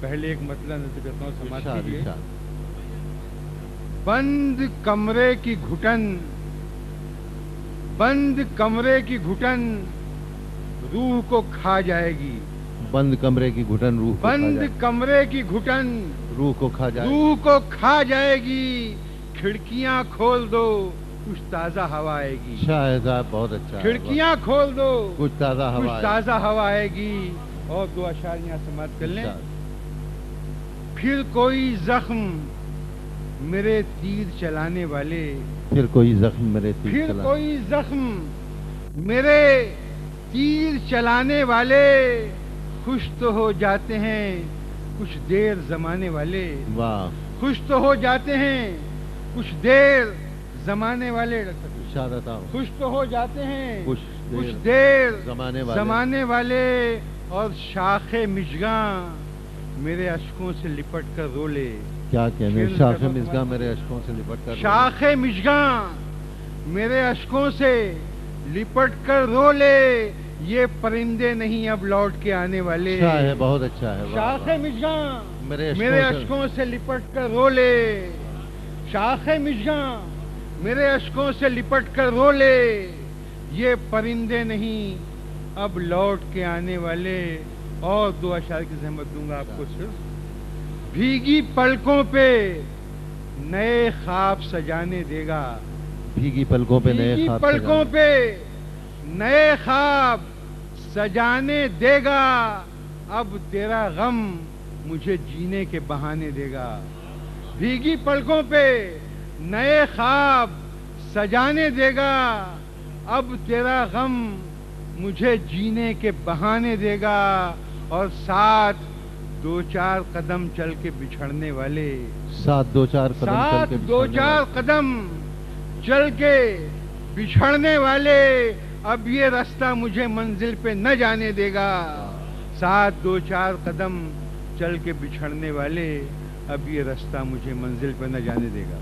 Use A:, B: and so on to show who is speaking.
A: پہلے ایک مطلب نظر کرتا ہوں، سماعت کیجیے۔
B: ارشاد۔
A: بند کمرے کی گھٹن، بند کمرے کی گھٹن روح کو کھا جائے گی۔
B: بند کمرے کی گھٹن روح کو کھا
A: بند
B: جائے گی۔
A: کمرے کی گھٹن
B: روح کو کھا جائے گی۔
A: روح کو کھا جائے گی۔ کھڑکیاں کھول دو، کچھ تازہ ہوا آئے گی۔
B: شاہ صاحب بہت اچھا ہے۔
A: کھڑکیاں کھول دو،
B: کچھ تازہ ہوا
A: کچھ
B: آئے گی۔
A: تازہ ہوا آئے گی۔ اور دو اشعار یہاں سماعت کر لیں۔
B: ارشاد۔
A: پھر کوئی زخم میرے تیر چلانے والے،
B: پھر کوئی زخم میرے تیر
A: پھر
B: چلا۔
A: کوئی زخم میرے تیر چلانے والے، خوش تو ہو جاتے ہیں کچھ دیر زمانے والے۔
B: واہ،
A: خوش تو ہو جاتے ہیں کچھ دیر زمانے والے۔
B: ارشاد آؤ۔
A: خوش تو ہو جاتے ہیں
B: کچھ
A: کچھ دیر
B: زمانے والے۔
A: زمانے والے، اور شاخ مژگاں میرے اشکوں سے لپٹ کر رو لے۔
B: کیا کہنے،
A: پھر
B: شاخ
A: کہتا
B: مژگاں
A: ہوں
B: میرے اشکوں سے لپٹ کر
A: شاخ مژگاں میرے اشکوں سے لپٹ کر رو لے، یہ پرندے نہیں اب لوٹ کے آنے والے۔
B: اچھا ہے، بہت اچھا ہے۔ واہ،
A: شاخ
B: واہ۔
A: مژگاں
B: میرے
A: میرے اشکوں سے لپٹ کر رو لے، شاخ مژگاں میرے اشکوں سے لپٹ کر رو لے، یہ پرندے نہیں اب لوٹ کے آنے والے۔ اور دو اشعار کی زحمت دوں گا آپ کو صرف۔ بھیگی پلکوں پہ نئے خواب سجانے دے گا،
B: بھیگی پلکوں پہ نئے
A: بھیگی
B: خواب
A: پلکوں
B: سجانے۔
A: پہ نئے خواب سجانے دے گا، اب تیرا غم مجھے جینے کے بہانے دے گا۔ بھیگی پلکوں پہ نئے خواب سجانے دے گا، اب تیرا غم مجھے جینے کے بہانے دے گا، اور ساتھ دو چار قدم چل کے بچھڑنے والے۔
B: ساتھ دو چار قدم چل
A: ساتھ
B: کے
A: دو
B: بچھڑنے
A: چار
B: والے۔
A: قدم چل کے بچھڑنے والے، اب یہ راستہ مجھے منزل پہ نہ جانے دے گا۔ ساتھ دو چار قدم چل کے بچھڑنے والے، اب یہ راستہ مجھے منزل پہ نہ جانے دے گا۔